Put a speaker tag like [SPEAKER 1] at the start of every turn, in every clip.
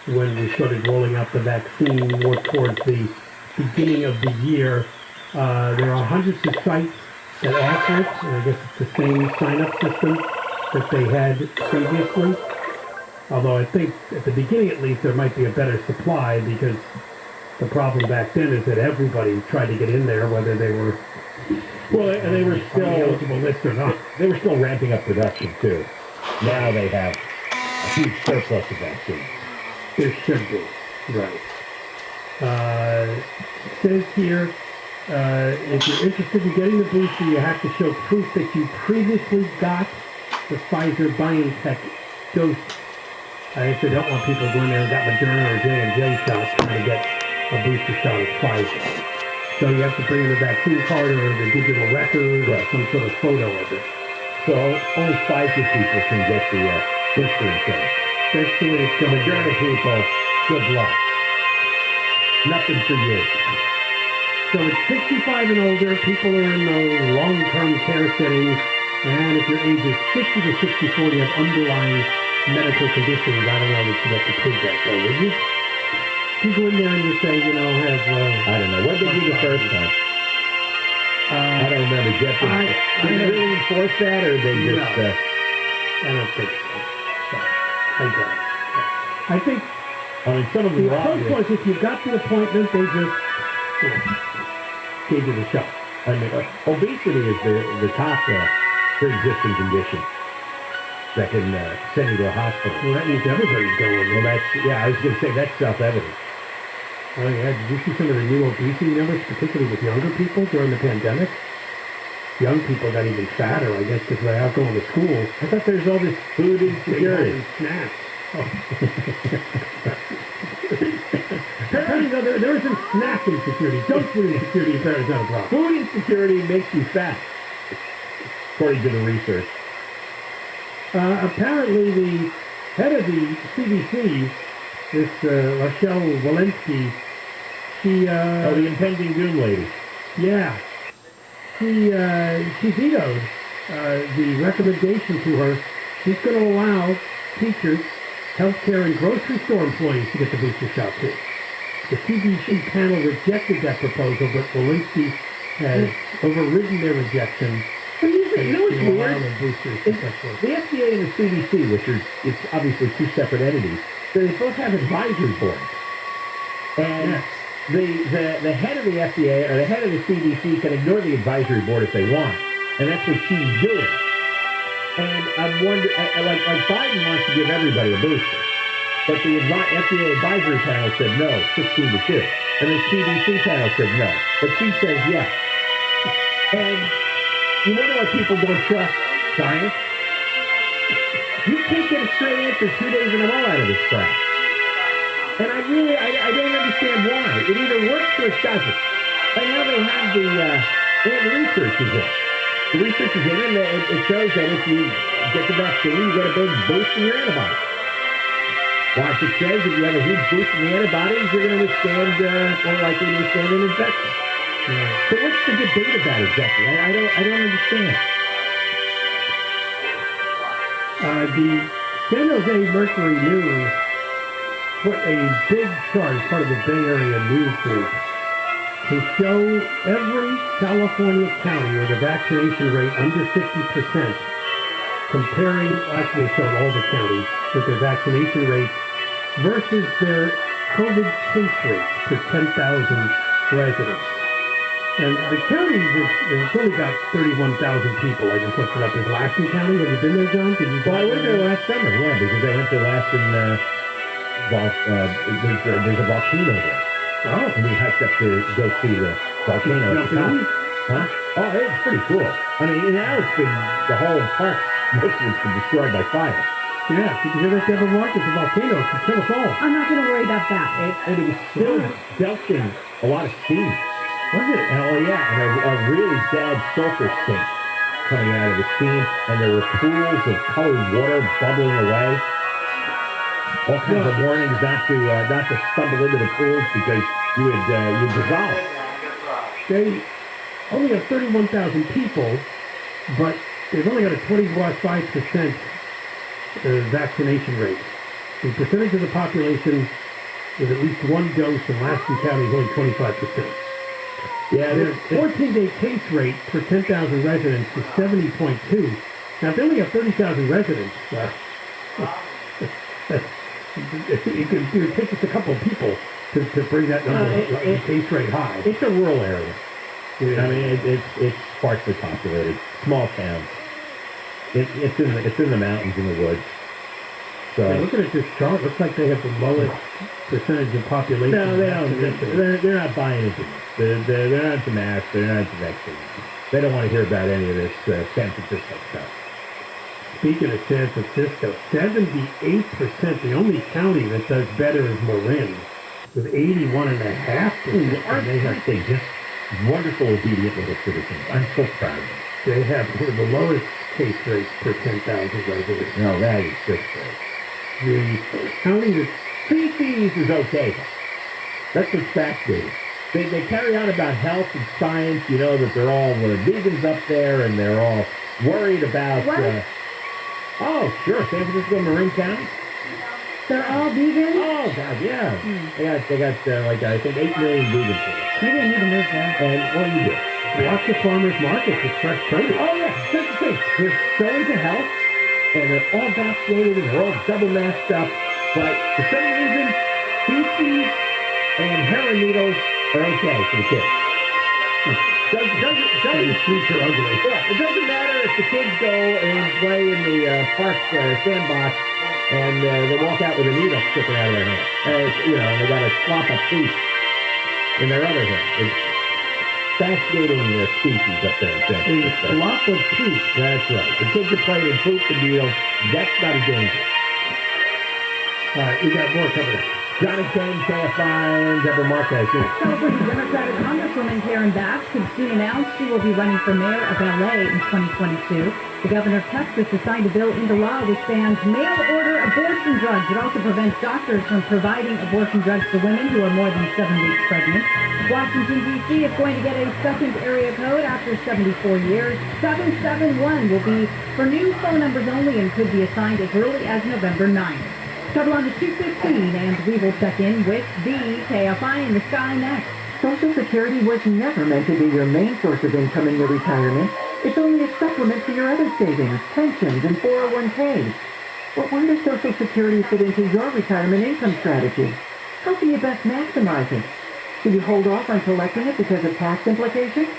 [SPEAKER 1] when we started rolling out the vaccine more towards the beginning of the year. There are hundreds of sites that offer it, and I guess it's the same sign-up system that they had previously. Although I think at the beginning at least there might be a better supply, because the problem back then is that everybody tried to get in there, whether they were
[SPEAKER 2] and they were still
[SPEAKER 1] on the eligible list or not.
[SPEAKER 2] They were still ramping up production too. Now they have a huge surplus of vaccines.
[SPEAKER 1] There should be, right. It says here, if you're interested in getting the booster, you have to show proof that you previously got the Pfizer-BioNTech dose. I guess they don't want people going there and got Moderna or J&J shots trying to get a booster shot of Pfizer. So you have to bring in the vaccine card or the digital record or some sort of photo of it.
[SPEAKER 2] So only Pfizer people can get the booster insurance.
[SPEAKER 1] That's the way it's going.
[SPEAKER 2] Moderna people, good luck. Nothing for you.
[SPEAKER 1] So it's 65 and older. People are in the long-term care settings. And if your age is 50 to 64, you have underlying medical conditions. I don't know that you have to prove that, though, would you? You go in there and you say, you know, have...
[SPEAKER 2] I don't know. What did they do the first time? I don't remember. Jeff, did they really enforce that, or they just...
[SPEAKER 1] No. I don't think so. I don't. I think...
[SPEAKER 2] I mean, some of them
[SPEAKER 1] the approach was if you got the appointment, they just gave you the shot.
[SPEAKER 2] I mean, obesity is the top pre-existing condition that can send you to a hospital.
[SPEAKER 1] Well, that means everybody's going.
[SPEAKER 2] Well, I was going to say that's self-evident.
[SPEAKER 1] Oh, yeah. Did you see some of the new obesity numbers, particularly with younger people during the pandemic? Young people got even fatter, I guess, because they're out going to school.
[SPEAKER 2] I thought there was all this food insecurity.
[SPEAKER 1] And snacks. Oh. Apparently, though, there is some snack insecurity. Junk food insecurity apparently is not a problem.
[SPEAKER 2] Food insecurity makes you fat, according to the research.
[SPEAKER 1] Apparently, the head of the CDC, this Rochelle Walensky, she...
[SPEAKER 2] the impending doom lady.
[SPEAKER 1] Yeah. She vetoed the recommendation to her. She's going to allow teachers, healthcare, and grocery store employees to get the booster shot too. The CDC panel rejected that proposal, but Walensky has overridden their rejection.
[SPEAKER 2] You know what's weird? The FDA and the CDC, which are it's obviously two separate entities, they both have advisory boards. And the head of the FDA or the head of the CDC can ignore the advisory board if they want. And that's what she's doing. And I'm wondering, like Biden wants to give everybody a booster. But the FDA advisory panel said no, 16 to 2. And the CDC panel said no. But she says yes. And you wonder why people don't trust science? You can't get a straight answer 2 days in a row out of this crap. And I don't understand why. It either works or it doesn't. And now they have the research is in. The research is in, and it shows that if you get the vaccine, you get a big boost in your antibodies. It says if you have a huge boost in the antibodies, you're going to withstand, more likely to withstand an infection. Yeah. So what's the debate about exactly? I don't understand.
[SPEAKER 1] The San Jose Mercury News put a big chart as part of the Bay Area News Group to show every California county with a vaccination rate under 50%, comparing, actually they showed all the counties with their vaccination rates versus their COVID case rates per 10,000 residents. And the counties, it's only got 31,000 people. I just looked it up. Is Laston County? Have you been there, John?
[SPEAKER 2] Well, I went there last summer, yeah, because I went to Laston, there's a volcano there.
[SPEAKER 1] Oh.
[SPEAKER 2] And we hiked up to go see the volcano at the top. Huh? Oh, it's pretty cool. I mean, now it's been, the whole park, most of it's been destroyed by fire.
[SPEAKER 1] Yeah, did you hear that, Deborah Mark? It's a volcano. It could kill us all.
[SPEAKER 3] I'm not going to worry about that.
[SPEAKER 2] And it was still belching a lot of steam.
[SPEAKER 1] Was it?
[SPEAKER 2] Oh, yeah, and a really bad sulfur stink coming out of the steam, and there were pools of colored water bubbling away. All kinds of warnings not to stumble into the pools because you'd dissolve.
[SPEAKER 1] They only have 31,000 people, but they've only got a 25% vaccination rate. The percentage of the population with at least one dose in Lasky County is only 25%.
[SPEAKER 2] Yeah,
[SPEAKER 1] Their 14-day case rate per 10,000 residents is 70.2. Now, if they only have 30,000 residents, it could take just a couple of people to bring that number, case rate high.
[SPEAKER 2] It's a rural area.
[SPEAKER 1] Yeah.
[SPEAKER 2] I mean, it's sparsely populated, small town. It's in the mountains, in the woods. So
[SPEAKER 1] yeah, looking at this chart, looks like they have the lowest percentage of population.
[SPEAKER 2] No, they don't. They're not buying into this. They're not into masks. They're not into vaccines. They don't want to hear about any of this San Francisco stuff.
[SPEAKER 1] Speaking of San Francisco, 78%. The only county that does better is Marin, with 81.5%.
[SPEAKER 2] Aren't they just wonderful, obedient little citizens? I'm so proud of them.
[SPEAKER 1] They have one of the lowest case rates per 10,000 residents.
[SPEAKER 2] No, that is just great.
[SPEAKER 1] The county that
[SPEAKER 2] species is okay. That's what's fascinating. They carry on about health and science, you know, that they're all vegans up there, and they're all worried about... oh, sure, San Francisco, Marin County.
[SPEAKER 3] They're all vegan?
[SPEAKER 2] Oh, God, yeah. They got like, I think, 8 million vegans here.
[SPEAKER 3] Maybe I need to move there.
[SPEAKER 2] And what do you do?
[SPEAKER 1] lots of farmers markets with fresh produce.
[SPEAKER 2] Oh, yeah. That's the thing. They're so into health, and they're all vaccinated, and they're all double masked up. But for some reason, feces and heroin needles are okay for the kids.
[SPEAKER 1] The streets are ugly.
[SPEAKER 2] Yeah, it doesn't matter if the kids go and play in the park sandbox and they walk out with a needle sticking out of their hand. You know, they got a swap of teeth in their other hand. It's fascinating species up there in San Francisco.
[SPEAKER 1] A lot of teeth.
[SPEAKER 2] That's right. The kids are playing in poop and needles. That's not a danger.
[SPEAKER 1] All right, we got more coming up.
[SPEAKER 2] Johnny Kane, KFI, and Deborah Marquez.
[SPEAKER 3] Celebrating Democratic Congresswoman Karen Bass could soon announce she will be running for mayor of L.A. in 2022. The governor of Texas has signed a bill into law which bans mail-order abortion drugs. It also prevents doctors from providing abortion drugs to women who are more than 7 weeks pregnant. Washington, D.C. is going to get a second area code after 74 years. 771 will be for new phone numbers only and could be assigned as early as November 9th. Trouble on the 215, and we will check in with the KFI in the sky next.
[SPEAKER 4] Social Security was never meant to be your main source of income in your retirement. It's only a supplement to your other savings, pensions, and 401ks. But where does Social Security fit into your retirement income strategy? How can you best maximize it? Should you hold off on collecting it because of tax implications?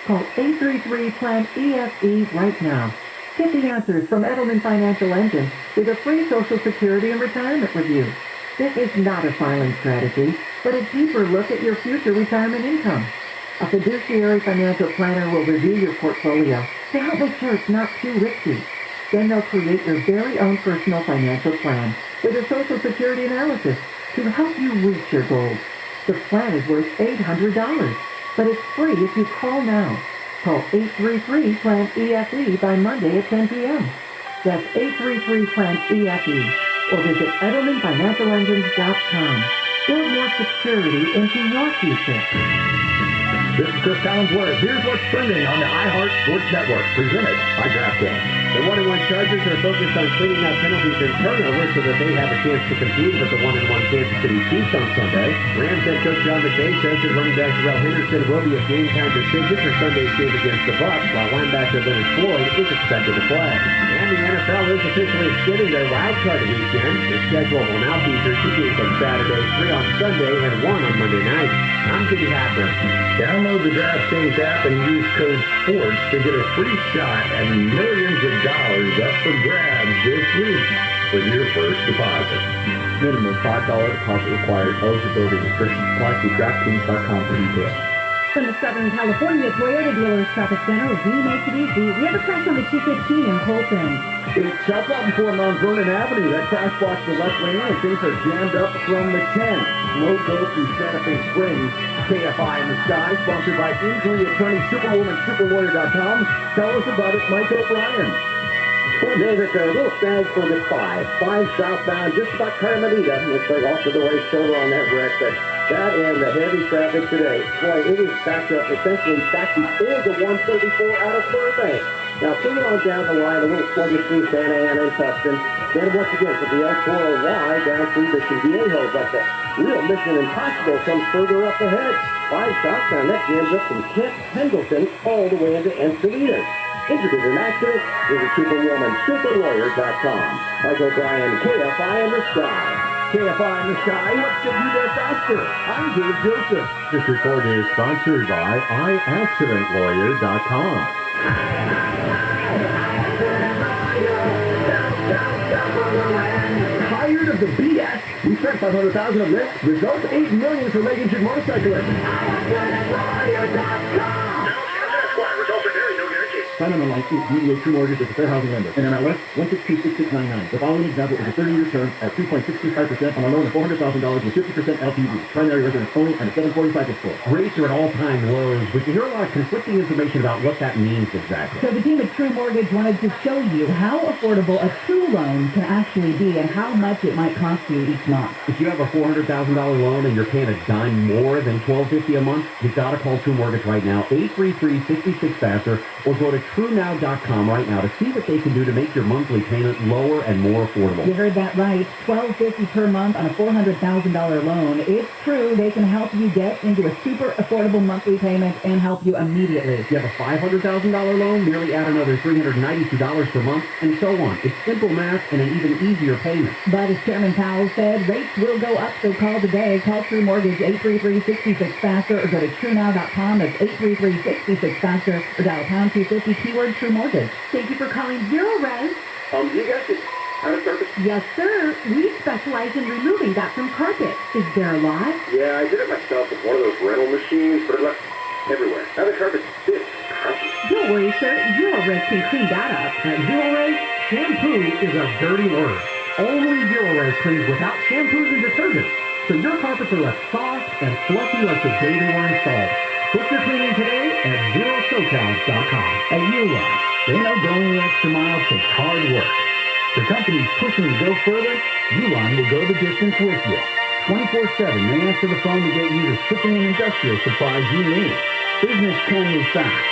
[SPEAKER 4] Call 833-PLAN-EFE right now. Get the answers from Edelman Financial Engine with a free Social Security and retirement review. This is not a filing strategy, but a deeper look at your future retirement income. A fiduciary financial planner will review your portfolio to help make sure it's not too risky. Then they'll create your very own personal financial plan with a Social Security analysis to help you reach your goals. The plan is worth $800, but it's free if you call now. Call 833-PLAN-EFE by Monday at 10 p.m. That's 833-PLAN-EFE or visit EdelmanFinancialEngines.com. Build more security into your future.
[SPEAKER 5] This is Chris Collinsworth. Here's what's trending on the iHeart Sports Network, presented by DraftKings.
[SPEAKER 6] The 1-1 Chargers are focused on cleaning up penalties and turnovers so that they have a chance to compete with the 1-1 Kansas City Chiefs on Sunday. Rams head coach John McVay says that running back Terrell Henderson will be a game-time decision for Sunday's game against the Bucs, while linebacker Leonard Floyd is expected to play. And the NFL is officially extending their wild card weekend. The schedule will now feature 2 games on Saturday, 3 on Sunday, and 1 on Monday night. I'm Jimmy Hacker.
[SPEAKER 5] Download the DraftKings app and use code SPORTS to get a free shot at millions of dollars up for grabs this week with your first deposit.
[SPEAKER 6] Minimum $5 deposit required. Eligibility restrictions apply. See DraftKings.com for details.
[SPEAKER 3] From the Southern California Toyota Dealers Traffic Center, we make it easy. We have a crash on the 215 in Colton.
[SPEAKER 6] It's tough out before Mount Vernon Avenue. That crash blocks the left lane and things are jammed up from the 10. Road goes through Santa Fe Springs. KFI in the Sky, sponsored by injury attorney Superwoman, Superlawyer.com. Tell us about it, Mike O'Brien.
[SPEAKER 7] Well, David, a little snag for the 5 southbound, just about Carmelita. Looks like off to the right shoulder on that wreck, but that and the heavy traffic today. Boy, it is backed up, essentially back before the 134 out of Burbank. Now, further on down the line, a little sluggish through Santa Ana and Tustin. Then once again, from the El-Toro-Y down through Mission Viejo. But the real Mission Impossible comes further up ahead. 5 southbound, that jams up from Kent, Pendleton, all the way into Encinitas. Injured in an accident, visit Superwoman, Michael Bryan, KFI in the Sky.
[SPEAKER 2] KFI in the Sky helps get you there faster. I'm Dave Joseph.
[SPEAKER 5] This report is sponsored by iAccidentLawyer.com.
[SPEAKER 2] Tired of the BS? We spent $500,000 on this. Results $8 million for Megan Jig motorcyclists. Sign on the license, DBA True Mortgage is a fair housing lender. And MLS 1626699. The following example is a 30-year term at 3.625% on a loan of $400,000 with 50% LTV. Primary residence only and a 745 score.
[SPEAKER 6] Rates are at all-time lows, but you hear a lot of conflicting information about what that means exactly.
[SPEAKER 3] So the team at True Mortgage wanted to show you how affordable a true loan can actually be and how much it might cost you each month.
[SPEAKER 6] If you have a $400,000 loan and you're paying a dime more than $1,250 a month, you've got to call True Mortgage right now, 833-66-FASTER, or go to TrueNow.com right now to see what they can do to make your monthly payment lower and more affordable.
[SPEAKER 3] You heard that right. $1,250 per month on a $400,000 loan. It's true. They can help you get into a super affordable monthly payment and help you immediately.
[SPEAKER 6] If you have a $500,000 loan, merely add another $392 per month, and so on. It's simple math and an even easier payment.
[SPEAKER 3] But as Chairman Powell said, rates will go up, so call today. Call True Mortgage 833-66-FASTER or go to TrueNow.com. That's 833-66-FASTER or dial pound 250 keyword True Mortgage.
[SPEAKER 4] Thank you for calling Zero Res.
[SPEAKER 7] You guys get out of service?
[SPEAKER 4] Yes, sir. We specialize in removing that from carpet. Is there a lot?
[SPEAKER 7] Yeah, I did it myself with one of those rental machines, but it left everywhere. Now the carpet's this crunchy.
[SPEAKER 4] Don't worry, sir. Zero Res can clean that up.
[SPEAKER 1] At Zero Res, shampoo is a dirty word. Only Zero Res cleans without shampoos and detergents, so your carpets are left soft and fluffy like the day they were installed. Book your cleaning today at ZeroSoCal.com.
[SPEAKER 2] At ULA, they know going the extra mile takes hard work. For companies pushing to go further, Uline will go the distance with you. 24/7, they answer the phone to get you the shipping and industrial supplies you need. Business can move fast.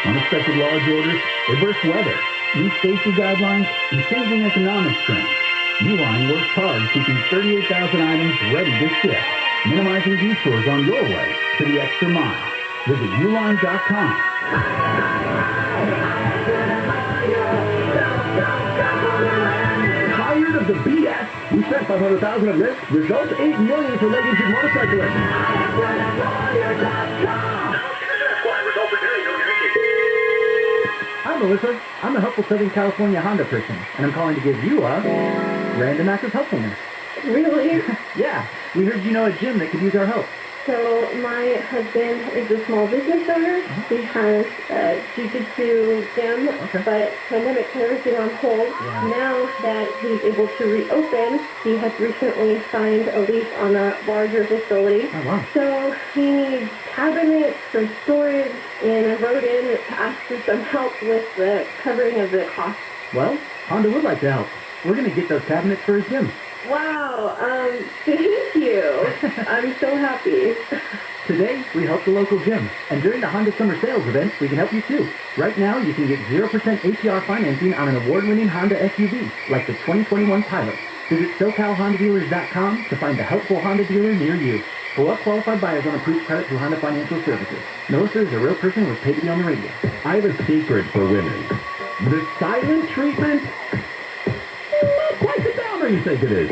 [SPEAKER 2] Unexpected large orders, adverse weather, new safety guidelines, and changing economic trends. Uline works hard keeping 38,000 items ready to ship, minimizing detours on your way to the extra mile. Visit Uline.com. Tired of the BS? We spent $500,000 on this. Results $8 million for Megan Jig motorcyclists. Hi, Melissa. I'm a helpful Southern California Honda person, and I'm calling to give you a random act of helpfulness.
[SPEAKER 8] Really?
[SPEAKER 2] Yeah, we heard you know a gym that could use our help.
[SPEAKER 8] So my husband is a small business owner. He has a jiu-jitsu gym, but pandemic kind of everything on hold.
[SPEAKER 2] Yeah.
[SPEAKER 8] Now that he's able to reopen, he has recently signed a lease on a larger facility.
[SPEAKER 2] Oh, wow.
[SPEAKER 8] So he needs cabinets, some storage, and I wrote in to ask for some help with the covering of the cost.
[SPEAKER 2] Well, Honda would like to help. We're going to get those cabinets for his gym.
[SPEAKER 8] Wow, thank you. I'm so happy.
[SPEAKER 2] Today, we help the local gym. And during the Honda Summer Sales event, we can help you too. Right now, you can get 0% APR financing on an award-winning Honda SUV, like the 2021 Pilot. Visit SoCalHondaDealers.com to find a helpful Honda dealer near you. For well-qualified buyers on approved credit through Honda Financial Services. Melissa is a real person who was paid to be on the radio.
[SPEAKER 5] I have a secret for women. The silent treatment? Not quite the downer you think it is.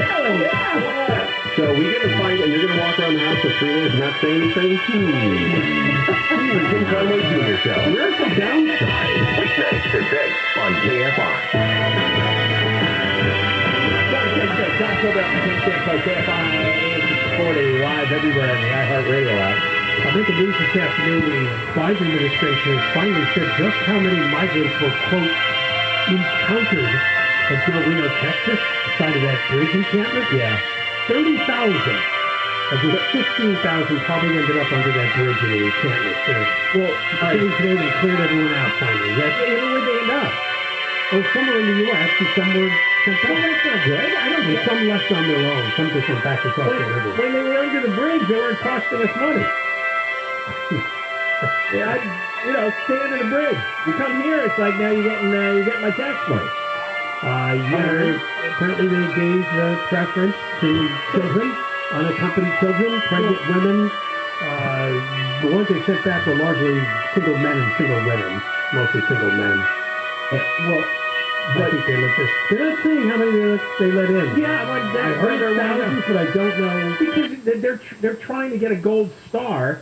[SPEAKER 2] Really? Yeah.
[SPEAKER 5] So we get a fight and you're going to walk around the house for 3 days and not say anything? The Tim Conway Jr. Show. Where's the downside? Weeknights at 6 on KFI.
[SPEAKER 2] KFI 40 live everywhere in the iHeartRadio app.
[SPEAKER 1] I think the news this afternoon, the Biden administration has finally said just how many migrants were, quote, encountered at Del Rio, Texas, side of that bridge encampment.
[SPEAKER 2] Yeah.
[SPEAKER 1] 30,000 of the 15,000 probably ended up under that bridge in the encampment. Well, today they cleared everyone out finally. Yes.
[SPEAKER 2] Where would they end up?
[SPEAKER 1] Oh, some were in the U.S. and some were sent back.
[SPEAKER 2] Well, that's not good. I don't
[SPEAKER 1] And
[SPEAKER 2] think
[SPEAKER 1] some left on their own. Some just went back across the river.
[SPEAKER 2] When they were under the bridge, they weren't costing us money. stand in the bridge. You come here, it's like now you're getting my tax money.
[SPEAKER 1] Apparently they gave preference to children, unaccompanied children, pregnant women. The ones they sent back were largely single men and single women, mostly single men. I think they let this. They're not saying how many they let in.
[SPEAKER 2] Yeah,
[SPEAKER 1] I heard thousands, but I don't know.
[SPEAKER 2] Because they're trying to get a gold star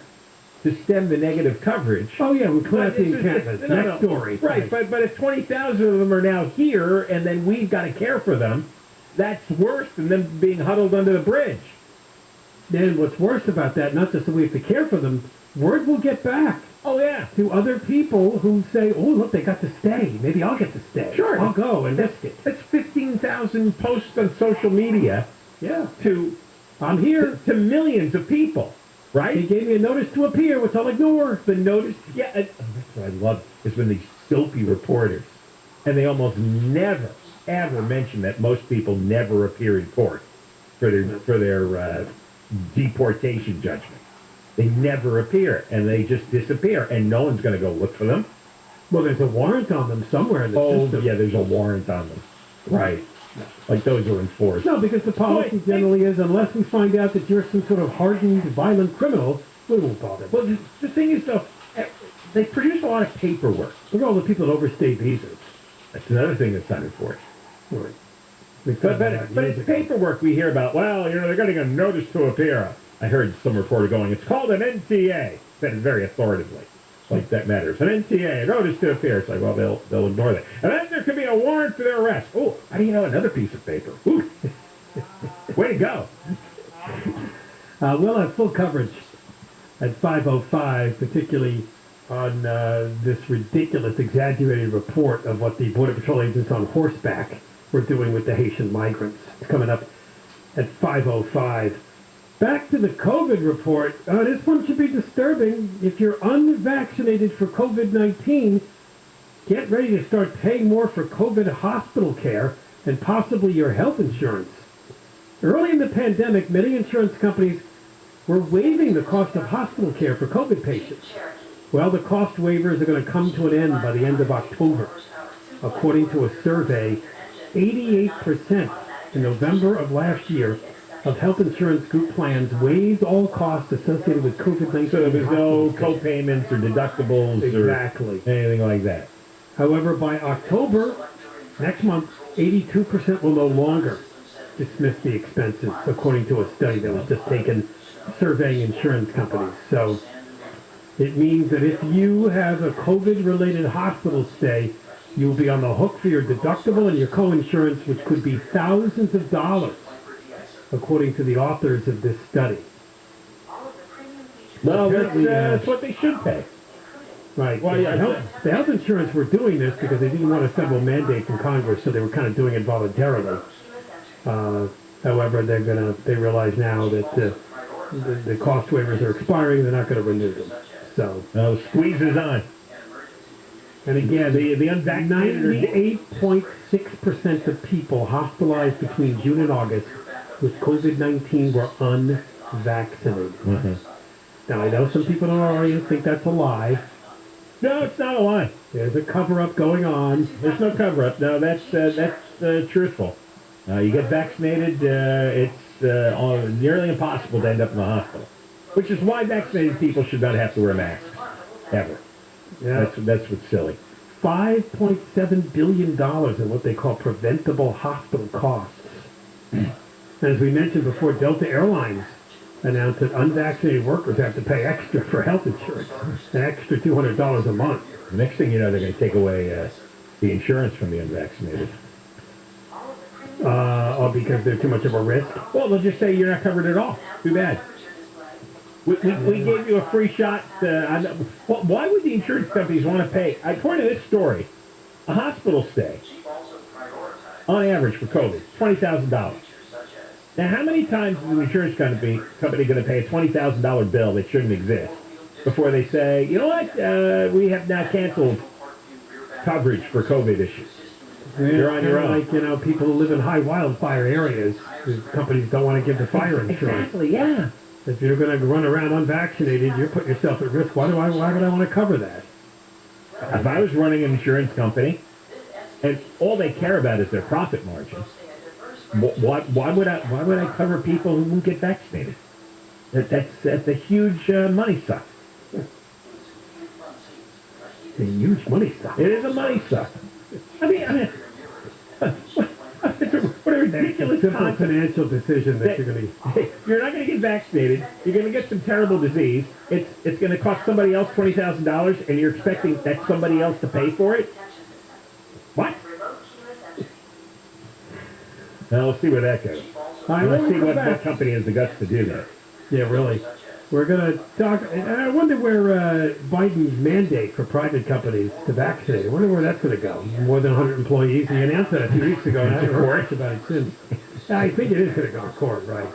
[SPEAKER 2] to stem the negative coverage.
[SPEAKER 1] Oh yeah, we put out the encampment. Next story.
[SPEAKER 2] Right, but if 20,000 of them are now here, and then we've got to care for them, that's worse than them being huddled under the bridge.
[SPEAKER 1] Then what's worse about that, not just that we have to care for them, word will get back.
[SPEAKER 2] Oh, yeah.
[SPEAKER 1] To other people who say, oh, look, they got to stay. Maybe I'll get to stay.
[SPEAKER 2] Sure.
[SPEAKER 1] I'll go and risk it.
[SPEAKER 2] That's 15,000 posts on social media.
[SPEAKER 1] Yeah.
[SPEAKER 2] I'm here to millions of people, right?
[SPEAKER 1] They gave me a notice to appear, which I'll ignore.
[SPEAKER 2] The notice, yeah. That's what I love, is when these dopey reporters, and they almost never, ever mention that most people never appear in court for their deportation judgment. They never appear, and they just disappear, and no one's going to go look for them.
[SPEAKER 1] Well, there's a warrant on them somewhere in the system.
[SPEAKER 2] Yeah, there's a warrant on them. Right. Like those are enforced.
[SPEAKER 1] No, because the policy generally is, unless we find out that you're some sort of hardened, violent criminal, we won't bother.
[SPEAKER 2] Well, the thing is, though, they produce a lot of paperwork.
[SPEAKER 1] Look at all the people that overstay visas.
[SPEAKER 2] That's another thing that's not enforced.
[SPEAKER 1] Right.
[SPEAKER 2] But it's paperwork we hear about. Well, they're getting a notice to appear. I heard some reporter going, it's called an NTA. Said it very authoritatively. Like that matters. An NTA, a notice to appear. It's like, well, they'll ignore that. And then there could be a warrant for their arrest. Oh, how do you know another piece of paper? Ooh. Way to go.
[SPEAKER 1] We'll have full coverage at 5:05, particularly on this ridiculous, exaggerated report of what the Border Patrol agents on horseback were doing with the Haitian migrants. It's coming up at 5:05. Back to the COVID report. This one should be disturbing. If you're unvaccinated for COVID-19, get ready to start paying more for COVID hospital care and possibly your health insurance. Early in the pandemic, many insurance companies were waiving the cost of hospital care for COVID patients. Well, the cost waivers are going to come to an end by the end of October. According to a survey, 88% in November of last year of health insurance group plans waived all costs associated with COVID-19.
[SPEAKER 2] So there's no co-payments or deductibles or anything like that.
[SPEAKER 1] However, by October, next month, 82% will no longer dismiss the expenses, according to a study that was just taken surveying insurance companies. So it means that if you have a COVID-related hospital stay, you'll be on the hook for your deductible and your co-insurance, which could be thousands of dollars, according to the authors of this study.
[SPEAKER 2] Well, that's what they should pay.
[SPEAKER 1] Right. Well, the health insurance were doing this because they didn't want a federal mandate from Congress, so they were kind of doing it voluntarily. However, they realize now that the cost waivers are expiring. They're not going to renew them. So
[SPEAKER 2] squeeze is on.
[SPEAKER 1] And again, the unvaccinated 98.6% of people hospitalized between June and August with COVID-19 were unvaccinated.
[SPEAKER 2] Mm-hmm.
[SPEAKER 1] Now, I know some people in our audience think that's a lie.
[SPEAKER 2] No, it's not a lie.
[SPEAKER 1] There's a cover-up going on.
[SPEAKER 2] There's no cover-up. No, that's truthful. You get vaccinated, it's nearly impossible to end up in the hospital, which is why vaccinated people should not have to wear masks, ever. Yeah. That's what's silly.
[SPEAKER 1] $5.7 billion in what they call preventable hospital costs. And as we mentioned before, Delta Airlines announced that unvaccinated workers have to pay extra for health insurance, an extra $200 a month.
[SPEAKER 2] The next thing you know, they're going to take away the insurance from the unvaccinated.
[SPEAKER 1] Because they're too much of a risk?
[SPEAKER 2] Well, they'll just say you're not covered at all. Too bad. We gave you a free shot. Why would the insurance companies want to pay? According to this story, a hospital stay, on average for COVID, $20,000. Now, how many times is an insurance company going to pay a $20,000 bill that shouldn't exist before they say, you know what, we have now canceled coverage for COVID issues? You're on your own.
[SPEAKER 1] Like, people who live in high wildfire areas, the companies don't want to give the fire insurance.
[SPEAKER 2] Exactly, yeah.
[SPEAKER 1] If you're going to run around unvaccinated, you're putting yourself at risk. Why would I want to cover that?
[SPEAKER 2] If I was running an insurance company, and all they care about is their profit margin, why would I cover people who won't get vaccinated? That's a huge money suck.
[SPEAKER 1] It's a huge money suck.
[SPEAKER 2] It is a money suck. I mean, what a ridiculous
[SPEAKER 1] simple financial decision that
[SPEAKER 2] you're not going to get vaccinated. You're going to get some terrible disease. It's going to cost somebody else $20,000, and you're expecting that somebody else to pay for it. What? Now we'll see where that goes. Let's see what company has the guts to do that.
[SPEAKER 1] Yeah, really. We're going to talk, and I wonder where Biden's mandate for private companies to vaccinate, I wonder where that's going to go. More than 100 employees. He announced that a few weeks ago, and I haven't heard much about it since. I think it is going to go to court, right?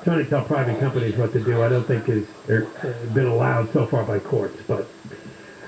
[SPEAKER 1] Trying to tell private companies what to do, I don't think has been allowed so far by courts. But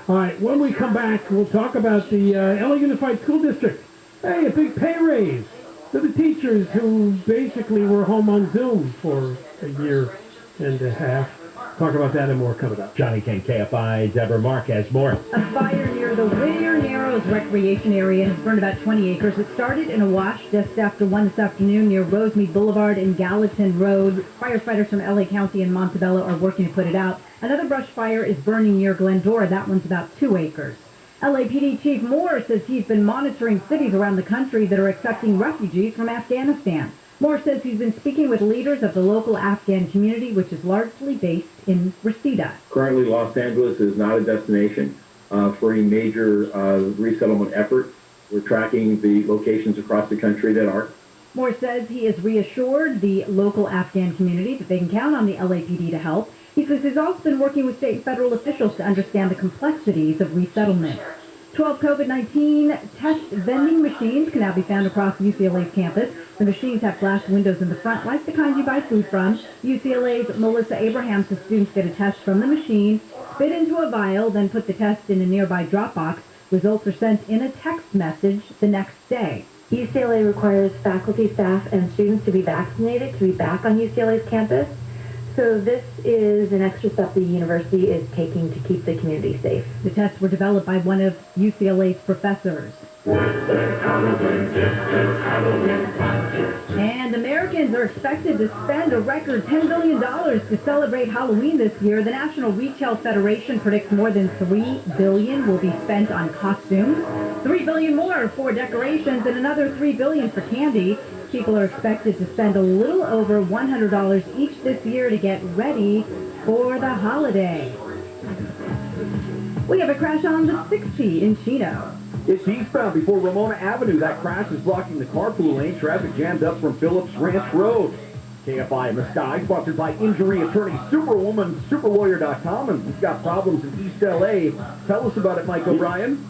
[SPEAKER 1] all right, when we come back, we'll talk about the LA Unified School District. Hey, a big pay raise to the teachers who basically were home on Zoom for a year and a half. Talk about that and more coming up.
[SPEAKER 2] Johnny King, KFI, Deborah Marquez, more.
[SPEAKER 3] A fire near the Whittier Narrows recreation area has burned about 20 acres. It started in a wash just after 1 this afternoon near Rosemead Boulevard and Gallatin Road. Firefighters from LA County and Montebello are working to put it out. Another brush fire is burning near Glendora. That one's about 2 acres. LAPD Chief Moore says he's been monitoring cities around the country that are accepting refugees from Afghanistan. Moore says he's been speaking with leaders of the local Afghan community, which is largely based in Reseda.
[SPEAKER 9] Currently, Los Angeles is not a destination for any major resettlement effort. We're tracking the locations across the country that are.
[SPEAKER 3] Moore says he has reassured the local Afghan community that they can count on the LAPD to help. He says he's also been working with state and federal officials to understand the complexities of resettlement. 12 COVID-19 test vending machines can now be found across UCLA's campus. The machines have glass windows in the front, like the kind you buy food from. UCLA's Melissa Abraham says students get a test from the machine, spit into a vial, then put the test in a nearby drop box. Results are sent in a text message the next day.
[SPEAKER 10] UCLA requires faculty, staff, and students to be vaccinated to be back on UCLA's campus. So this is an extra step the university is taking to keep the community safe.
[SPEAKER 3] The tests were developed by one of UCLA's professors. And Americans are expected to spend a record $10 billion to celebrate Halloween this year. The National Retail Federation predicts more than $3 billion will be spent on costumes, $3 billion more for decorations, and another $3 billion for candy. People are expected to spend a little over $100 each this year to get ready for the holiday. We have a crash on the 60 in Chino.
[SPEAKER 6] It's eastbound before Ramona Avenue. That crash is blocking the carpool lane. Traffic jammed up from Phillips Ranch Road. KFI in the Sky, sponsored by injury attorney Superwoman, superlawyer.com. And we've got problems in East L.A. Tell us about it, Mike O'Brien.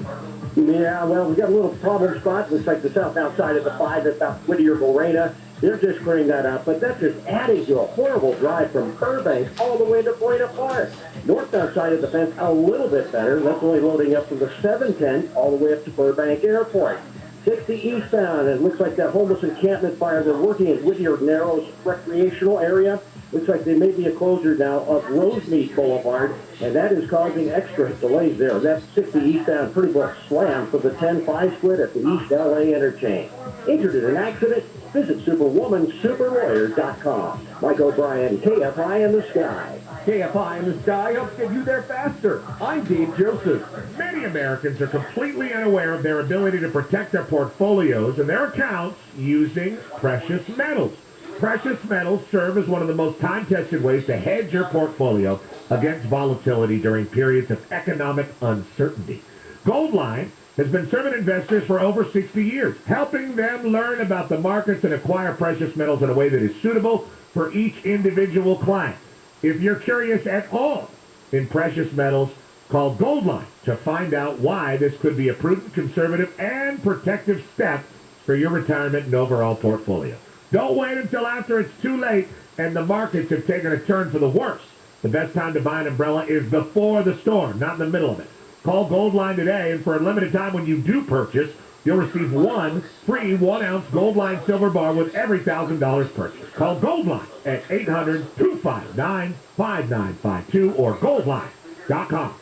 [SPEAKER 7] Yeah, well, we got a little problem spot. Looks like the southbound side of the 5 at about Whittier Lorena. They're just clearing that up, but that's just adding to a horrible drive from Burbank all the way to Buena Park. Northbound side of the fence, a little bit better. That's only loading up from the 710 all the way up to Burbank Airport. 60 eastbound, and it looks like that homeless encampment fire, they're working at Whittier Narrows recreational area. Looks like there may be a closure now of Rosemead Boulevard, and that is causing extra delays there. That's 60 eastbound, pretty much slammed for the 10-5 split at the East LA interchange. Injured in an accident? Visit superwomansuperlawyer.com. Mike O'Brien, KFI in the Sky.
[SPEAKER 6] KFI in the Sky helps get you there faster. I'm Dave Joseph.
[SPEAKER 2] Many Americans are completely unaware of their ability to protect their portfolios and their accounts using precious metals. Precious metals serve as one of the most time-tested ways to hedge your portfolio against volatility during periods of economic uncertainty. Goldline has been serving investors for over 60 years, helping them learn about the markets and acquire precious metals in a way that is suitable for each individual client. If you're curious at all in precious metals, call Goldline to find out why this could be a prudent, conservative, and protective step for your retirement and overall portfolio. Don't wait until after it's too late and the markets have taken a turn for the worse. The best time to buy an umbrella is before the storm, not in the middle of it. Call Goldline today, and for a limited time when you do purchase, you'll receive one free 1-ounce Goldline silver bar with every $1,000 purchase. Call Goldline at 800-250 859-5952 or goldline.com.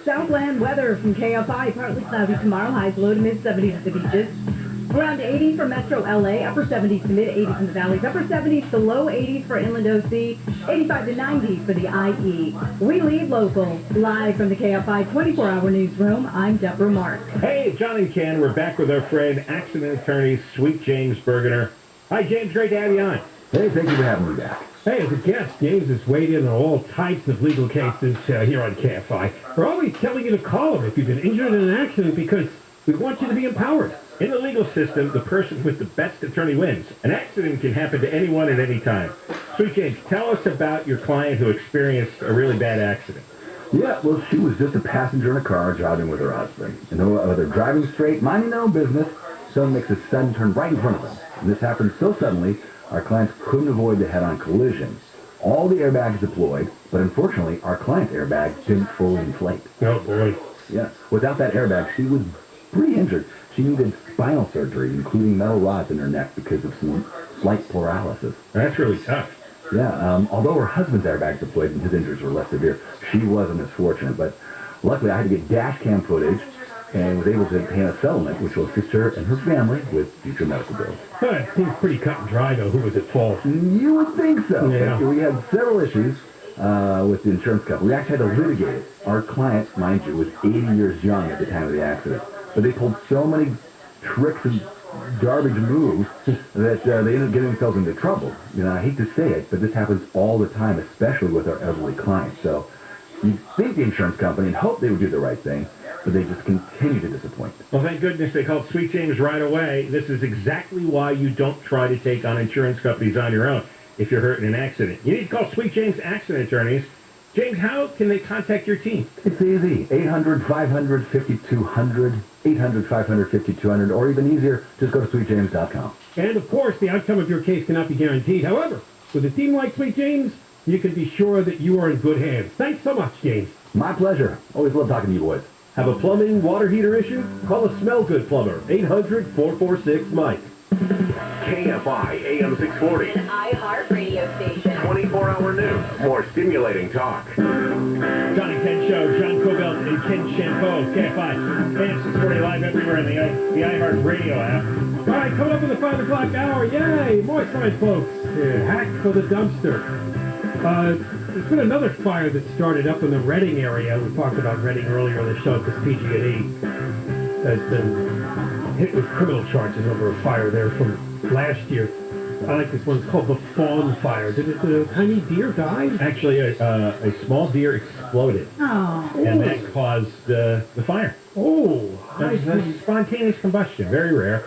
[SPEAKER 3] Southland weather from KFI. Partly cloudy tomorrow. Highs low to mid-70s at the beaches. Around 80 for Metro LA. Upper 70s to mid-80s in the valleys. Upper 70s to low 80s for Inland OC. 85 to 90 for the IE. We lead local. Live from the KFI 24-hour newsroom, I'm Deborah Mark.
[SPEAKER 2] Hey, John and Ken. We're back with our friend, accident attorney, Sweet James Bergener. Hi, James. Great to have you on.
[SPEAKER 5] Hey, thank you for having me back.
[SPEAKER 1] Hey, as a guest, James has weighed in on all types of legal cases here on KFI. We're always telling you to call him if you've been injured in an accident because we want you to be empowered.
[SPEAKER 2] In the legal system, the person with the best attorney wins. An accident can happen to anyone at any time. Sweet James, tell us about your client who experienced a really bad accident.
[SPEAKER 5] Yeah, well, she was just a passenger in a car driving with her husband. And though they're driving straight, minding their own business, someone makes a sudden turn right in front of them. And this happened so suddenly, our clients couldn't avoid the head-on collision. All the airbags deployed, but unfortunately, our client's airbag didn't fully inflate.
[SPEAKER 1] Oh, boy.
[SPEAKER 5] Yeah, without that airbag, she was pretty injured. She needed spinal surgery, including metal rods in her neck because of some slight paralysis.
[SPEAKER 2] That's really tough.
[SPEAKER 5] Yeah, although her husband's airbag deployed and his injuries were less severe, she wasn't as fortunate. But luckily, I had to get dash cam footage and was able to obtain a settlement which will assist her and her family with future medical bills.
[SPEAKER 1] It seems pretty cut and dry, though. Who was at fault?
[SPEAKER 5] You would think so.
[SPEAKER 1] Yeah.
[SPEAKER 5] We had several issues with the insurance company. We actually had to litigate it. Our client, mind you, was 80 years young at the time of the accident. But they pulled so many tricks and garbage moves that they ended up getting themselves into trouble. You know, I hate to say it, but this happens all the time, especially with our elderly clients. So you'd think the insurance company and hope they would do the right thing, but they just continue to disappoint.
[SPEAKER 2] Well, thank goodness they called Sweet James right away. This is exactly why you don't try to take on insurance companies on your own if you're hurt in an accident. You need to call Sweet James Accident Attorneys. James, how can they contact your team?
[SPEAKER 5] It's easy. 800-500-5200, 800-500-5200, or even easier, just go to sweetjames.com.
[SPEAKER 1] And, of course, the outcome of your case cannot be guaranteed. However, with a team like Sweet James, you can be sure that you are in good hands. Thanks so much, James.
[SPEAKER 5] My pleasure. Always love talking to you boys.
[SPEAKER 6] Have a plumbing, water heater issue? Call a Smell Good plumber, 800-446-MIKE.
[SPEAKER 5] KFI AM 640.
[SPEAKER 11] An iHeart radio station.
[SPEAKER 5] 24-hour news. More stimulating talk.
[SPEAKER 2] John and Ken Show, John Cobelt and Ken Champeau, KFI, AM 640 live everywhere in the iHeart radio app.
[SPEAKER 1] All right, coming up in the 5 o'clock hour, yay, more time, folks. Hack for the dumpster. There's been another fire that started up in the Reading area. We talked about Reading earlier in the show because PG&E has been hit with criminal charges over a fire there from last year. I like this one. It's called the Fawn Fire. Did a tiny deer die?
[SPEAKER 2] Actually, a small deer exploded,
[SPEAKER 3] Oh.
[SPEAKER 2] and that caused the fire.
[SPEAKER 1] Oh,
[SPEAKER 2] That's spontaneous combustion, very rare.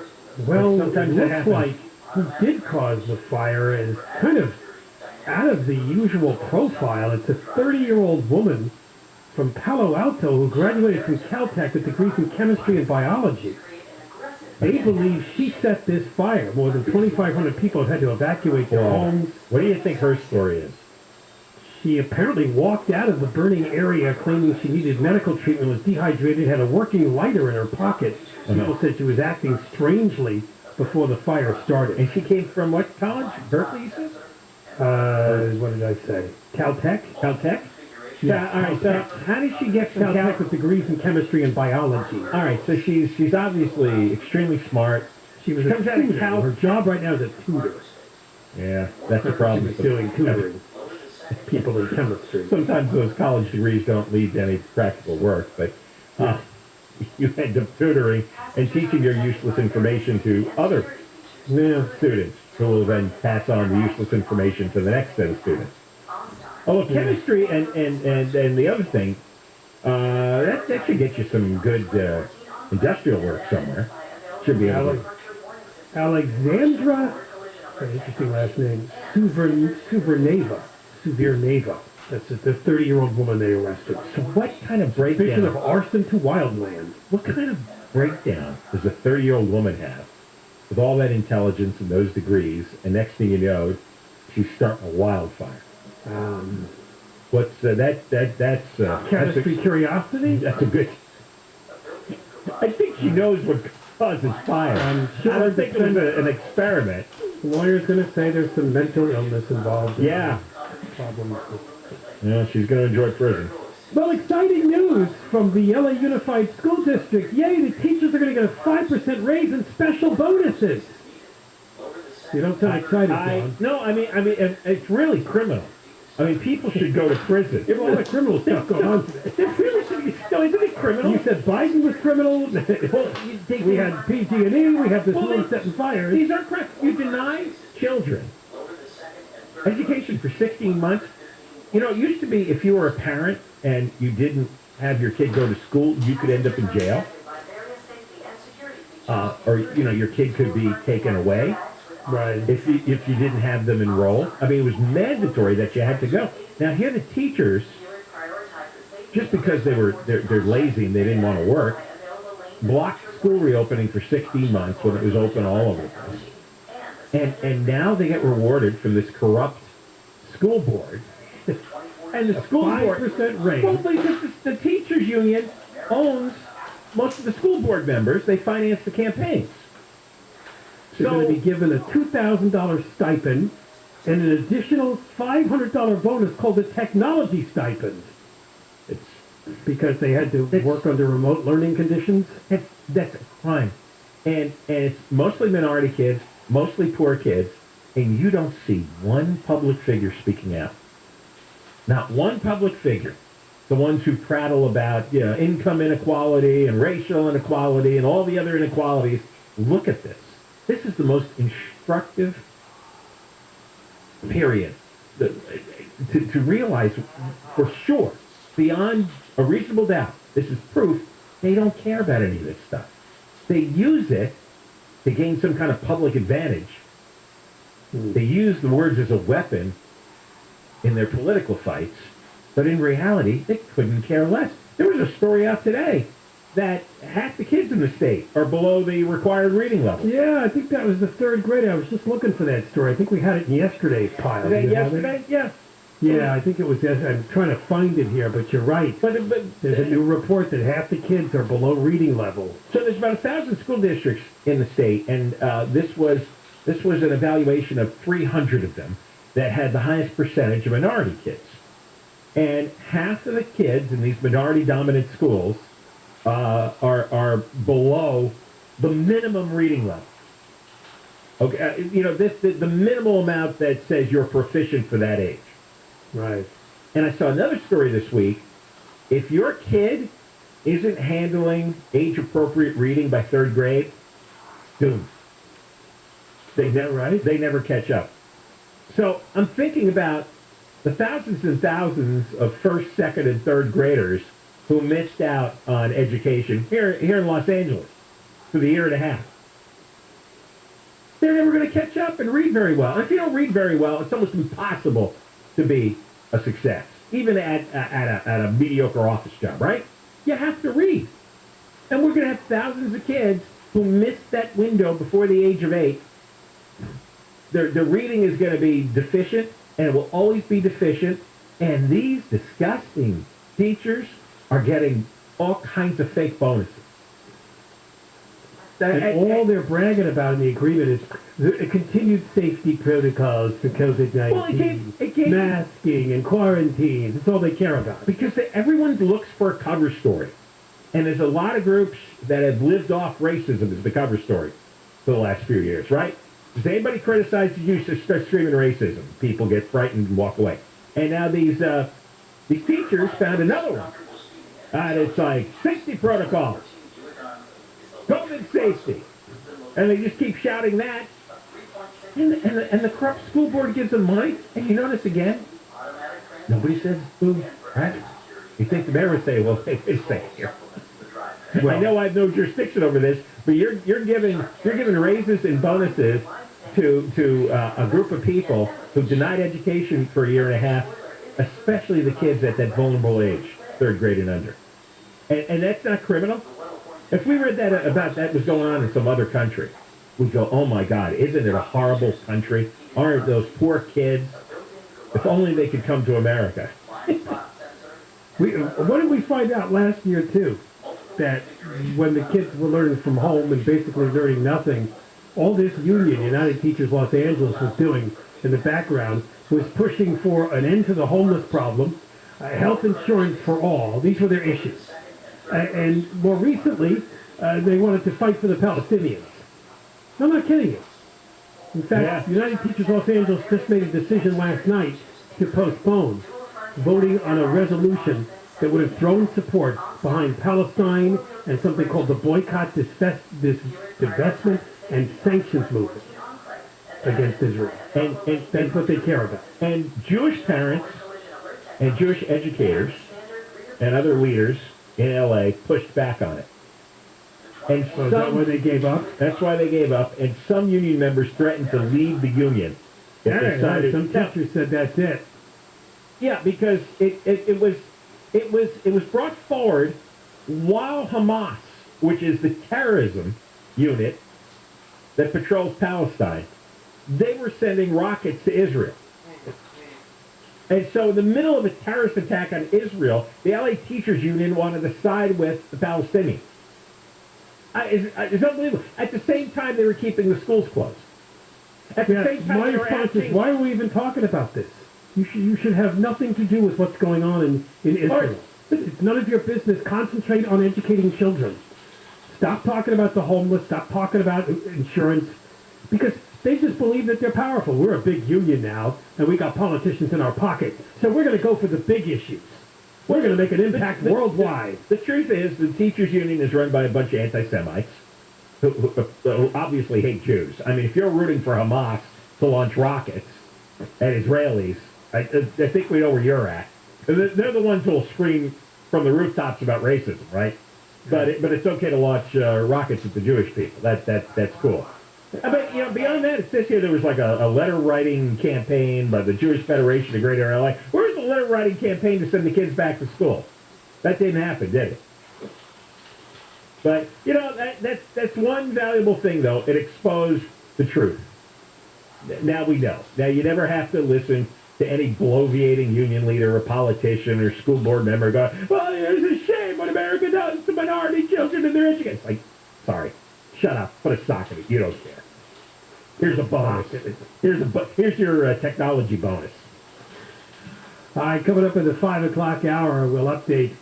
[SPEAKER 1] well,
[SPEAKER 2] But
[SPEAKER 1] it
[SPEAKER 2] sometimes that
[SPEAKER 1] looks
[SPEAKER 2] happens.
[SPEAKER 1] like who did cause the fire is kind of out of the usual profile. It's a 30-year-old woman from Palo Alto who graduated from Caltech with degrees in chemistry and biology. They believe she set this fire. More than 2,500 people have had to evacuate their homes.
[SPEAKER 2] What do you think her story is?
[SPEAKER 1] She apparently walked out of the burning area claiming she needed medical treatment, was dehydrated, had a working lighter in her pocket. People said she was acting strangely before the fire started.
[SPEAKER 2] And she came from what college? Berkeley, you said?
[SPEAKER 1] What did I say? Caltech?
[SPEAKER 2] Caltech?
[SPEAKER 1] Yeah,
[SPEAKER 2] all right, so how did she get from
[SPEAKER 1] Caltech with degrees in chemistry and biology.
[SPEAKER 2] All right, so she's obviously extremely smart.
[SPEAKER 1] She was
[SPEAKER 2] comes
[SPEAKER 1] a
[SPEAKER 2] out of
[SPEAKER 1] tutor.
[SPEAKER 2] Cal.
[SPEAKER 1] Her job right now is a tutor.
[SPEAKER 2] Yeah, that's the problem.
[SPEAKER 1] She was doing tutoring people in chemistry.
[SPEAKER 2] Sometimes those college degrees don't lead to any practical work, but you end up tutoring and teaching your useless information to other students who will then pass on the useless information to the next set of students. Although chemistry and the other thing, that should get you some good industrial work somewhere. Should be able to.
[SPEAKER 1] Alexandra, an interesting last name, Suverneva. That's the 30-year-old woman they arrested.
[SPEAKER 2] So what kind of
[SPEAKER 1] Suspicion
[SPEAKER 2] breakdown?
[SPEAKER 1] of arson to wildland.
[SPEAKER 2] What kind of breakdown does a 30-year-old woman have with all that intelligence and those degrees, and next thing you know, she's starting a wildfire? What's that's
[SPEAKER 1] Chemistry curiosity?
[SPEAKER 2] That's a good. I think she knows what causes fire.
[SPEAKER 1] I'm sure
[SPEAKER 2] I don't think it was an experiment.
[SPEAKER 1] The lawyer's going to say there's some mental illness involved.
[SPEAKER 2] Yeah.
[SPEAKER 1] problems.
[SPEAKER 2] Yeah, she's going to enjoy prison.
[SPEAKER 1] Well, exciting news from the LA Unified School District. Yay, the teachers are going to get a 5% raise and special bonuses. You don't sound excited, John.
[SPEAKER 2] No, I mean, it's really criminal. I mean, people should go to prison.
[SPEAKER 1] There's a lot of criminal stuff going on today.
[SPEAKER 2] There really should be. No, isn't it criminal?
[SPEAKER 1] You said Biden was criminal.
[SPEAKER 2] Well,
[SPEAKER 1] we had PG&E. We have this woman setting fires.
[SPEAKER 2] These aren't correct. You deny children education for 16 months. You know, it used to be if you were a parent and you didn't have your kid go to school, you could end up in jail. Or, you know, your kid could be taken away.
[SPEAKER 1] Right.
[SPEAKER 2] If you didn't have them enrolled. I mean, it was mandatory that you had to go. Now, here the teachers, just because they're lazy and they didn't want to work, blocked school reopening for 16 months when it was open all over the place. And now they get rewarded from this corrupt school board. And the school board,
[SPEAKER 1] 5% raise.
[SPEAKER 2] well, the teachers union owns most of the school board members. They finance the campaigns.
[SPEAKER 1] They're going to be given a $2,000 stipend and an additional $500 bonus called the technology stipend. It's because they had to work under remote learning conditions.
[SPEAKER 2] That's a crime. And it's mostly minority kids, mostly poor kids, and you don't see one public figure speaking out. Not one public figure. The ones who prattle about, you know, income inequality and racial inequality and all the other inequalities. Look at this. This is the most instructive period to realize for sure, beyond a reasonable doubt, this is proof, they don't care about any of this stuff. They use it to gain some kind of public advantage. They use the words as a weapon in their political fights, but in reality, they couldn't care less. There was a story out today that half the kids in the state are below the required reading level.
[SPEAKER 1] Yeah, I think that was the third grade. I was just looking for that story. I think we had it in yesterday's pile.
[SPEAKER 2] Was that yesterday? Yeah.
[SPEAKER 1] Yeah, I think it was yesterday. I'm trying to find it here, but you're right. But there's a new report that half the kids are below reading level.
[SPEAKER 2] So there's about 1,000 school districts in the state, and this was an evaluation of 300 of them that had the highest percentage of minority kids. And half of the kids in these minority-dominant schools are below the minimum reading level. Okay, you know, the minimal amount that says you're proficient for that age.
[SPEAKER 1] Right.
[SPEAKER 2] And I saw another story this week. If your kid isn't handling age-appropriate reading by third grade, doomed. They never catch up. So I'm thinking about the thousands and thousands of first, second, and third graders who missed out on education here in Los Angeles for the year and a half. They're never going to catch up and read very well. And if you don't read very well, it's almost impossible to be a success, even at a mediocre office job, right? You have to read. And we're going to have thousands of kids who missed that window before the age of 8. Their reading is going to be deficient, and it will always be deficient. And these disgusting teachers are getting all kinds of fake bonuses.
[SPEAKER 1] And all they're bragging about in the agreement is the continued safety protocols for COVID-19, masking and quarantines. That's all they care about.
[SPEAKER 2] Because everyone looks for a cover story. And there's a lot of groups that have lived off racism as the cover story for the last few years, right? Does anybody criticize the use of start screaming racism? People get frightened and walk away. And now these teachers found another one. And it's like safety protocols, COVID safety. And they just keep shouting that. And the corrupt school board gives them money. And you notice again, nobody says boo, right? You think the mayor would say, well, wait a second here. Well, I know I have no jurisdiction over this, but you're giving raises and bonuses to a group of who denied education for a year and a half, especially the kids at that vulnerable age, third grade and under. And that's not criminal. If we read that about that was going on in some other country, we'd go, oh my God, isn't it a horrible country? Aren't those poor kids? If only they could come to America.
[SPEAKER 1] What did we find out last year, too? That when the kids were learning from home and basically learning nothing, all this union, United Teachers Los Angeles, was doing in the background was pushing for an end to the homeless problem, health insurance for all. These were their issues. And more recently, they wanted to fight for the Palestinians. No, I'm not kidding you. In fact, United Teachers Los Angeles just made a decision last night to postpone voting on a resolution that would have thrown support behind Palestine and something called the Boycott, Divestment, and Sanctions Movement against Israel. And that's what they care about.
[SPEAKER 2] And Jewish parents and Jewish educators and other leaders in L.A. pushed back on it. And
[SPEAKER 1] so is that why they gave up?
[SPEAKER 2] That's why they gave up. And some union members threatened to leave the union.
[SPEAKER 1] Some teachers said that's it.
[SPEAKER 2] Yeah, because it was brought forward while Hamas, which is the terrorism unit that patrols Palestine, they were sending rockets to Israel. And so in the middle of a terrorist attack on Israel, the LA Teachers Union wanted to side with the Palestinians. It's unbelievable. At the same time, they were keeping the schools closed. At the same time,
[SPEAKER 1] my response is, why are we even talking about this? You should have nothing to do with what's going on in Israel. It's none of your business. Concentrate on educating children. Stop talking about the homeless. Stop talking about insurance. Because they just believe that they're powerful. We're a big union now, and we got politicians in our pocket. So we're going to go for the big issues. We're going to make an impact worldwide.
[SPEAKER 2] The truth is, the teachers' union is run by a bunch of anti-Semites who obviously hate Jews. I mean, if you're rooting for Hamas to launch rockets at Israelis, I think we know where you're at. They're the ones who will scream from the rooftops about racism, right? But it's okay to launch rockets at the Jewish people. That's cool. But, beyond that, it says here there was like a letter-writing campaign by the Jewish Federation of Greater LA. Where's the letter-writing campaign to send the kids back to school? That didn't happen, did it? But, that's one valuable thing, though. It exposed the truth. Now we know. Now you never have to listen to any bloviating union leader or politician or school board member going, well, it's a shame what America does to minority children and their education. It's like, sorry, shut up, put a sock in it. You don't care. Here's a bonus. Here's your technology bonus.
[SPEAKER 1] All right, coming up at the 5 o'clock hour, we'll update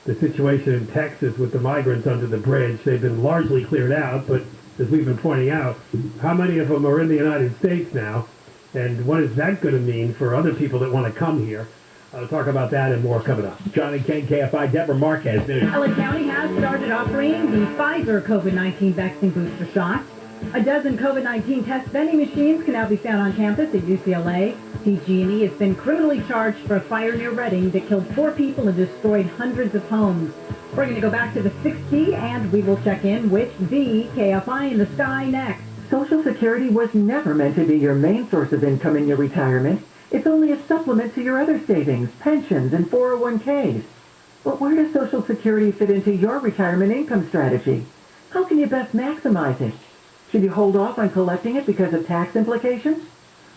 [SPEAKER 1] the situation in Texas with the migrants under the bridge. They've been largely cleared out, but as we've been pointing out, how many of them are in the United States now? And what is that going to mean for other people that want to come here? I'll talk about that and more coming up.
[SPEAKER 2] John and Ken, KFI, Deborah Marquez News.
[SPEAKER 3] LA County has started offering the Pfizer COVID-19 vaccine booster shot. A dozen COVID-19 test vending machines can now be found on campus at UCLA. PG&E has been criminally charged for a fire near Reading that killed 4 people and destroyed hundreds of homes. We're going to go back to the 6T, and we will check in with the KFI in the sky next.
[SPEAKER 4] Social Security was never meant to be your main source of income in your retirement. It's only a supplement to your other savings, pensions, and 401ks. But where does Social Security fit into your retirement income strategy? How can you best maximize it? Should you hold off on collecting it because of tax implications?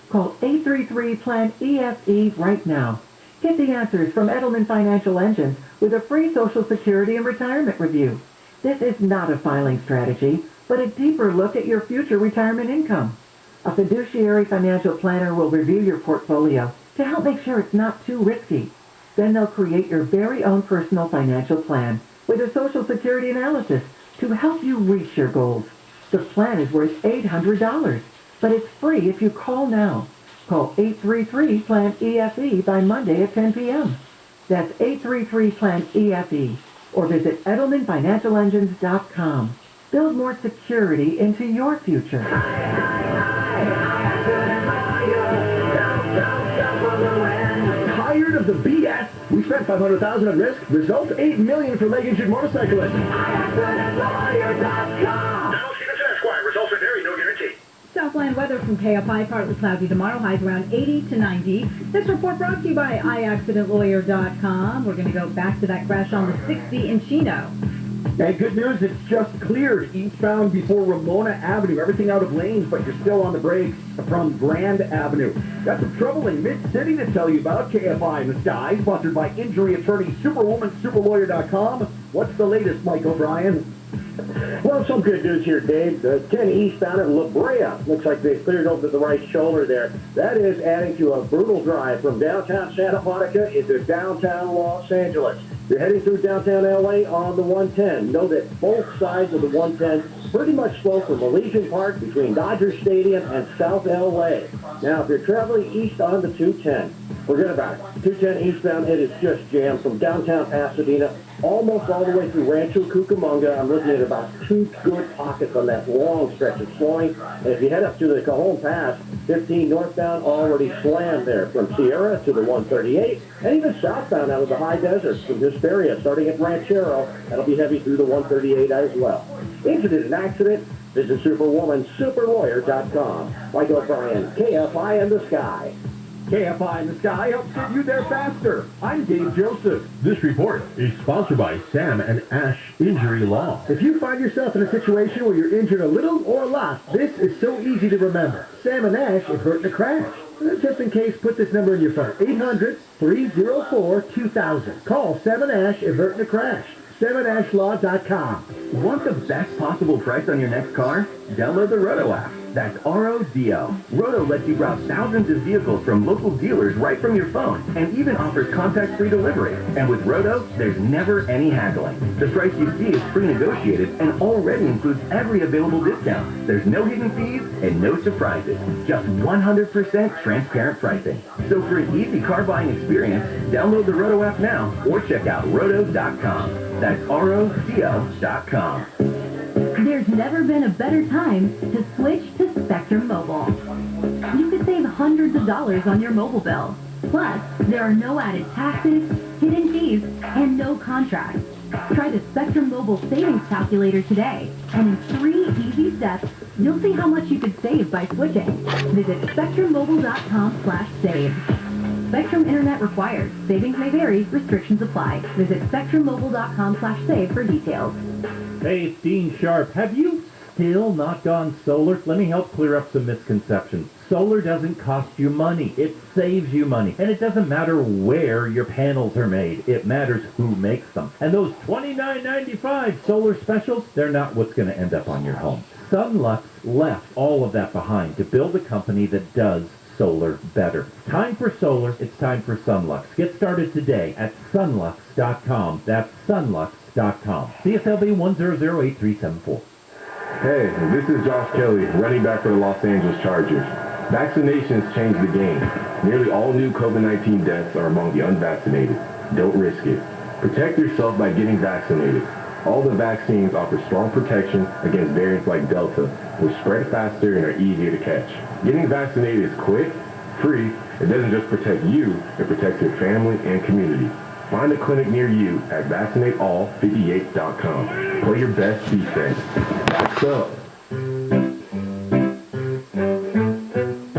[SPEAKER 4] Call 833-PLAN-EFE right now. Get the answers from Edelman Financial Engines with a free Social Security and retirement review. This is not a filing strategy, but a deeper look at your future retirement income. A fiduciary financial planner will review your portfolio to help make sure it's not too risky. Then they'll create your very own personal financial plan with a Social Security analysis to help you reach your goals. The plan is worth $800, but it's free if you call now. Call 833-PLAN-EFE by Monday at 10 p.m. That's 833-PLAN-EFE, or visit EdelmanFinancialEngines.com. Build more security into your future.
[SPEAKER 5] Tired of the BS? We spent $500,000 at risk. Result, $8 million for leg-injured motorcyclists.
[SPEAKER 12] Results are very no guarantee.
[SPEAKER 3] Southland weather from KFI, partly cloudy tomorrow, highs around 80 to 90. This report brought to you by iAccidentLawyer.com. We're going to go back to that crash on the 60 in Chino.
[SPEAKER 5] Hey, good news, it's just cleared eastbound before Ramona Avenue. Everything out of lanes, but you're still on the brakes from Grand Avenue. Got some trouble in Mid-City to tell you about. KFI in the Sky, sponsored by injury attorney Superwoman, Superlawyer.com. What's the latest, Mike O'Brien?
[SPEAKER 7] Well, some good news here, Dave. The 10 eastbound at La Brea. Looks like they've cleared over the right shoulder there. That is adding to a brutal drive from downtown Santa Monica into downtown Los Angeles. You're heading through downtown LA on the 110. Know that both sides of the 110 pretty much slow from Elysian Park between Dodger Stadium and South LA. Now, if you're traveling east on the 210, forget about it. 210 eastbound, it is just jammed from downtown Pasadena almost all the way through Rancho Cucamonga. I'm looking at about 2 good pockets on that long stretch of slowing. And if you head up to the Cajon Pass, 15 northbound already slammed there from Sierra to the 138, and even southbound out of the high desert from Hesperia starting at Ranchero. That'll be heavy through the 138 as well. Incident and accident, visit Superwoman, superlawyer.com. Mike O'Brien, KFI in the Sky.
[SPEAKER 2] KFI in the Sky helps get you there faster. I'm Dave Joseph.
[SPEAKER 1] This report is sponsored by Sam and Ash Injury Law.
[SPEAKER 2] If you find yourself in a situation where you're injured a little or a lot, this is so easy to remember. Sam and Ash avert a crash. Just in case, put this number in your phone. 800-304-2000. Call Sam and Ash, avert a crash. SamandAshLaw.com.
[SPEAKER 5] Want the best possible price on your next car? Download the Roto app. That's R-O-D-O. Roto lets you browse thousands of vehicles from local dealers right from your phone and even offers contact-free delivery. And with Roto, there's never any haggling. The price you see is pre-negotiated and already includes every available discount. There's no hidden fees and no surprises. Just 100% transparent pricing. So for an easy car buying experience, download the Roto app now or check out roto.com. That's ROTO.com.
[SPEAKER 3] There's never been a better time to switch to Spectrum Mobile. You could save hundreds of dollars on your mobile bill. Plus, there are no added taxes, hidden fees, and no contracts. Try the Spectrum Mobile Savings Calculator today, and in 3 easy steps, you'll see how much you could save by switching. Visit SpectrumMobile.com/save. Spectrum Internet required. Savings may vary. Restrictions apply. Visit SpectrumMobile.com/save for details.
[SPEAKER 13] Hey, it's Dean Sharp. Have you still not gone solar? Let me help clear up some misconceptions. Solar doesn't cost you money. It saves you money. And it doesn't matter where your panels are made. It matters who makes them. And those $29.95 solar specials, they're not what's going to end up on your home. Sunlux left all of that behind to build a company that does solar better. Time for solar. It's time for Sunlux. Get started today at sunlux.com. That's sunlux.com. CSLB 1008374.
[SPEAKER 14] Hey, this is Josh Kelly, running back for the Los Angeles Chargers. Vaccinations change the game. Nearly all new COVID-19 deaths are among the unvaccinated. Don't risk it. Protect yourself by getting vaccinated. All the vaccines offer strong protection against variants like Delta, which spread faster and are easier to catch. Getting vaccinated is quick, free. It doesn't just protect you, it protects your family and community. Find a clinic near you at vaccinateall58.com. Play your best defense. Vax up.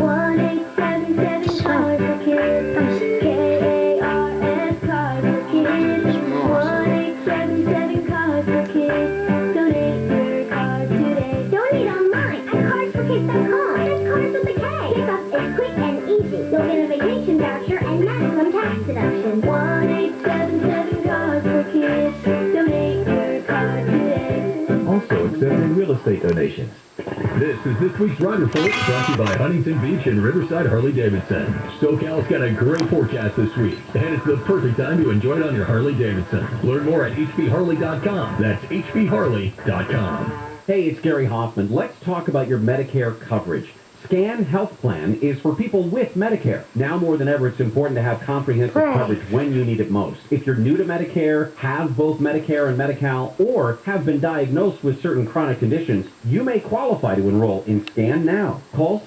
[SPEAKER 15] 1877 cars for kids. K-A-R-S cars for kids. 1877 cars for kids. Donate your car today. Donate online at carsforkids.com. That's cars with a K. Pickup is quick and easy. You'll get a vacation voucher and maximum tax deduction. 1877 cars for kids. Donate your car today.
[SPEAKER 1] Also accepting real estate donations. This is this week's Ride Report, brought to you by Huntington Beach and Riverside Harley-Davidson. SoCal's got a great forecast this week, and it's the perfect time to enjoy it on your Harley-Davidson. Learn more at hpharley.com. That's hpharley.com.
[SPEAKER 6] Hey, it's Gary Hoffman. Let's talk about your Medicare coverage. Scan Health Plan is for people with Medicare. Now more than ever, it's important to have comprehensive coverage when you need it most. If you're new to Medicare, have both Medicare and Medi-Cal, or have been diagnosed with certain chronic conditions, you may qualify to enroll in Scan Now. Call